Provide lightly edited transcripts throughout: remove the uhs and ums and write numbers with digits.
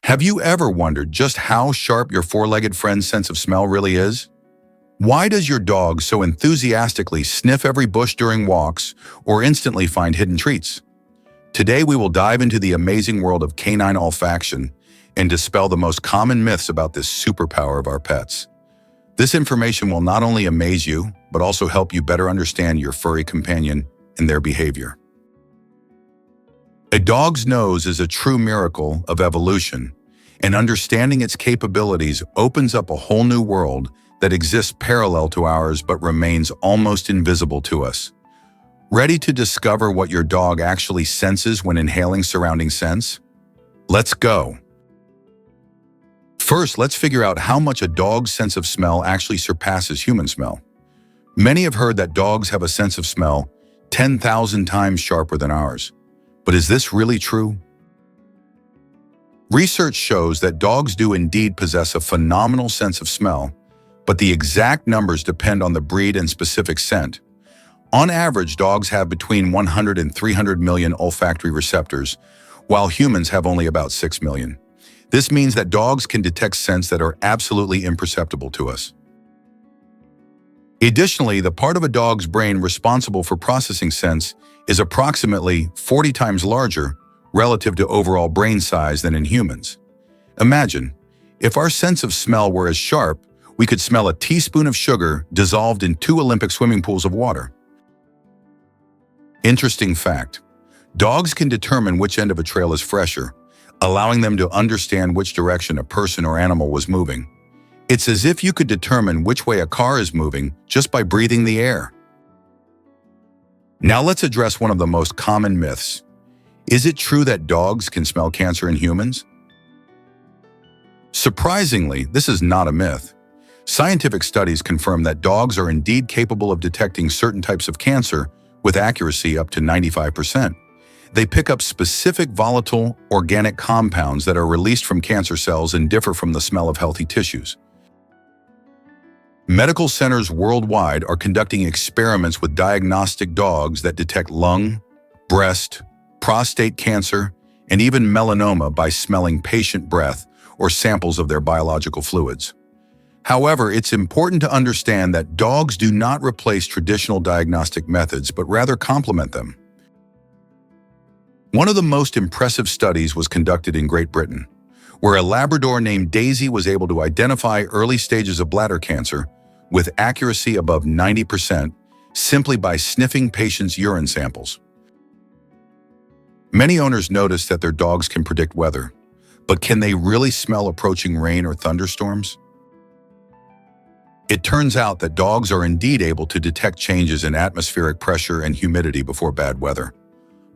Have you ever wondered just how sharp your four-legged friend's sense of smell really is? Why does your dog so enthusiastically sniff every bush during walks or instantly find hidden treats? Today we will dive into the amazing world of canine olfaction and dispel the most common myths about this superpower of our pets. This information will not only amaze you, but also help you better understand your furry companion and their behavior. A dog's nose is a true miracle of evolution, and understanding its capabilities opens up a whole new world that exists parallel to ours but remains almost invisible to us. Ready to discover what your dog actually senses when inhaling surrounding scents? Let's go! First, let's figure out how much a dog's sense of smell actually surpasses human smell. Many have heard that dogs have a sense of smell 10,000 times sharper than ours. But is this really true? Research shows that dogs do indeed possess a phenomenal sense of smell, but the exact numbers depend on the breed and specific scent. On average, dogs have between 100 and 300 million olfactory receptors, while humans have only about 6 million. This means that dogs can detect scents that are absolutely imperceptible to us. Additionally, the part of a dog's brain responsible for processing scents is approximately 40 times larger relative to overall brain size than in humans. Imagine, if our sense of smell were as sharp, we could smell a teaspoon of sugar dissolved in 2 Olympic swimming pools of water. Interesting fact, dogs can determine which end of a trail is fresher, allowing them to understand which direction a person or animal was moving. It's as if you could determine which way a car is moving just by breathing the air. Now let's address one of the most common myths. Is it true that dogs can smell cancer in humans? Surprisingly, this is not a myth. Scientific studies confirm that dogs are indeed capable of detecting certain types of cancer with accuracy up to 95%. They pick up specific volatile organic compounds that are released from cancer cells and differ from the smell of healthy tissues. Medical centers worldwide are conducting experiments with diagnostic dogs that detect lung, breast, prostate cancer, and even melanoma by smelling patient breath or samples of their biological fluids. However, it's important to understand that dogs do not replace traditional diagnostic methods, but rather complement them. One of the most impressive studies was conducted in Great Britain, where a Labrador named Daisy was able to identify early stages of bladder cancer with accuracy above 90% simply by sniffing patients' urine samples. Many owners notice that their dogs can predict weather, but can they really smell approaching rain or thunderstorms? It turns out that dogs are indeed able to detect changes in atmospheric pressure and humidity before bad weather.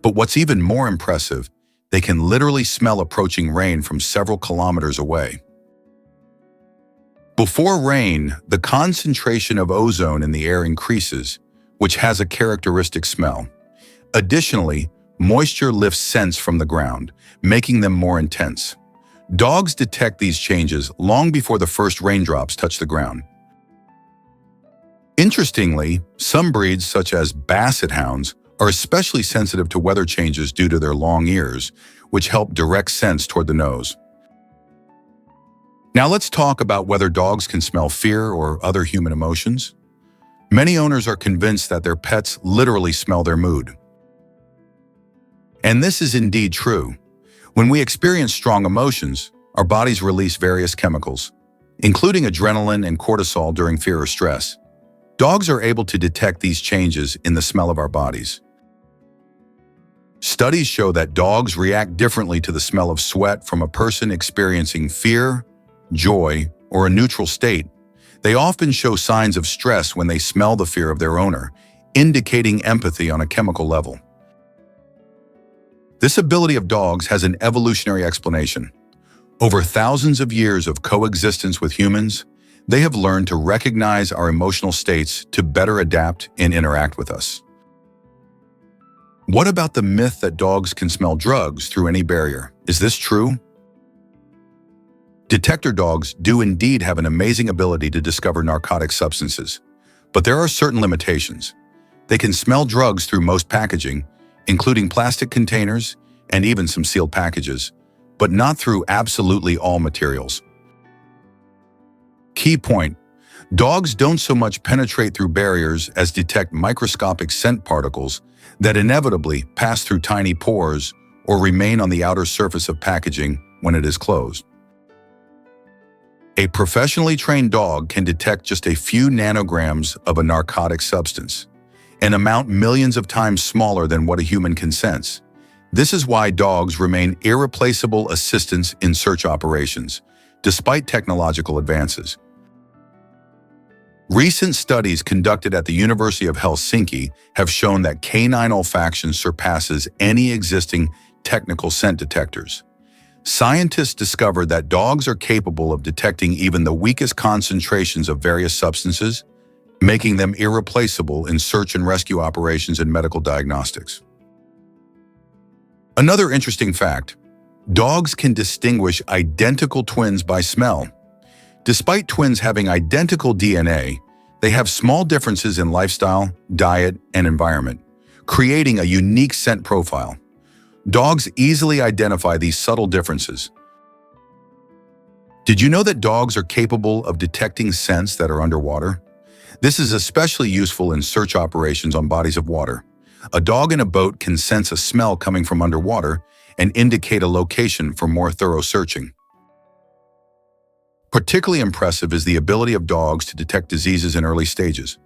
But what's even more impressive, they can literally smell approaching rain from several kilometers away. Before rain, the concentration of ozone in the air increases, which has a characteristic smell. Additionally, moisture lifts scents from the ground, making them more intense. Dogs detect these changes long before the first raindrops touch the ground. Interestingly, some breeds, such as basset hounds, are especially sensitive to weather changes due to their long ears, which help direct scents toward the nose. Now let's talk about whether dogs can smell fear or other human emotions. Many owners are convinced that their pets literally smell their mood. And this is indeed true. When we experience strong emotions, our bodies release various chemicals, including adrenaline and cortisol during fear or stress. Dogs are able to detect these changes in the smell of our bodies. Studies show that dogs react differently to the smell of sweat from a person experiencing fear, joy, or a neutral state. They often show signs of stress when they smell the fear of their owner, indicating empathy on a chemical level. This ability of dogs has an evolutionary explanation. Over thousands of years of coexistence with humans, they have learned to recognize our emotional states to better adapt and interact with us. What about the myth that dogs can smell drugs through any barrier? Is this true? Detector dogs do indeed have an amazing ability to discover narcotic substances, but there are certain limitations. They can smell drugs through most packaging, including plastic containers and even some sealed packages, but not through absolutely all materials. Key point: dogs don't so much penetrate through barriers as detect microscopic scent particles that inevitably pass through tiny pores or remain on the outer surface of packaging when it is closed. A professionally trained dog can detect just a few nanograms of a narcotic substance, an amount millions of times smaller than what a human can sense. This is why dogs remain irreplaceable assistants in search operations, despite technological advances. Recent studies conducted at the University of Helsinki have shown that canine olfaction surpasses any existing technical scent detectors. Scientists discovered that dogs are capable of detecting even the weakest concentrations of various substances, making them irreplaceable in search and rescue operations and medical diagnostics. Another interesting fact: dogs can distinguish identical twins by smell. Despite twins having identical DNA, they have small differences in lifestyle, diet, and environment, creating a unique scent profile. Dogs easily identify these subtle differences. Did you know that dogs are capable of detecting scents that are underwater? This is especially useful in search operations on bodies of water. A dog in a boat can sense a smell coming from underwater and indicate a location for more thorough searching. Particularly impressive is the ability of dogs to detect diseases in early stages.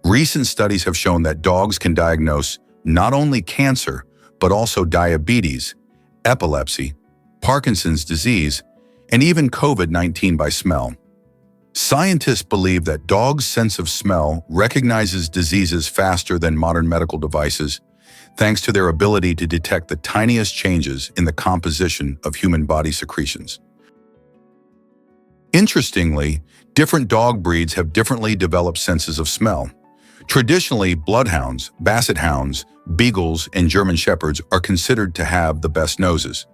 Recent studies have shown that dogs can diagnose not only cancer, but also diabetes, epilepsy, Parkinson's disease, and even COVID-19 by smell. Scientists believe that dogs' sense of smell recognizes diseases faster than modern medical devices, thanks to their ability to detect the tiniest changes in the composition of human body secretions. Interestingly, different dog breeds have differently developed senses of smell. Traditionally, bloodhounds, basset hounds, beagles, and German shepherds are considered to have the best noses.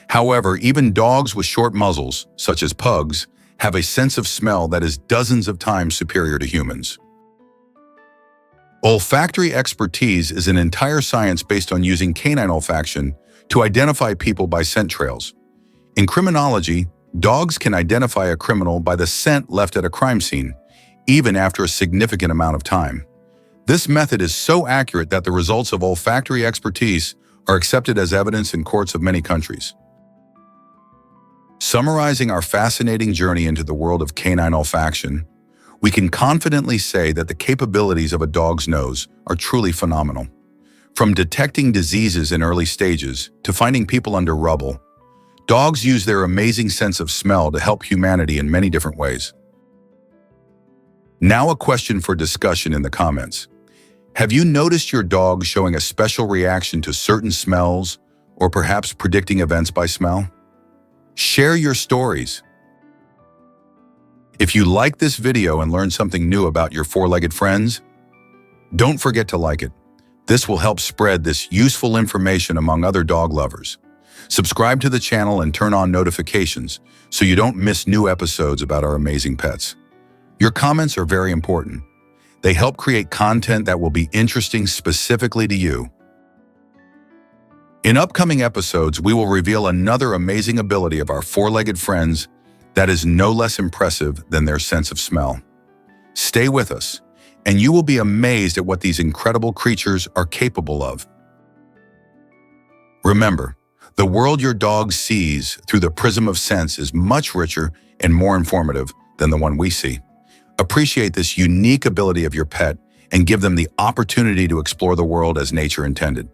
However, even dogs with short muzzles, such as pugs, have a sense of smell that is dozens of times superior to humans. Olfactory expertise is an entire science based on using canine olfaction to identify people by scent trails. In criminology, dogs can identify a criminal by the scent left at a crime scene, even after a significant amount of time. This method is so accurate that the results of olfactory expertise are accepted as evidence in courts of many countries. Summarizing our fascinating journey into the world of canine olfaction, we can confidently say that the capabilities of a dog's nose are truly phenomenal. From detecting diseases in early stages to finding people under rubble, dogs use their amazing sense of smell to help humanity in many different ways. Now a question for discussion in the comments. Have you noticed your dog showing a special reaction to certain smells, or perhaps predicting events by smell? Share your stories. If you like this video and learned something new about your four-legged friends, don't forget to like it. This will help spread this useful information among other dog lovers. Subscribe to the channel and turn on notifications so you don't miss new episodes about our amazing pets. Your comments are very important. They help create content that will be interesting specifically to you. In upcoming episodes, we will reveal another amazing ability of our four-legged friends that is no less impressive than their sense of smell. Stay with us, and you will be amazed at what these incredible creatures are capable of. Remember, the world your dog sees through the prism of sense is much richer and more informative than the one we see. Appreciate this unique ability of your pet and give them the opportunity to explore the world as nature intended.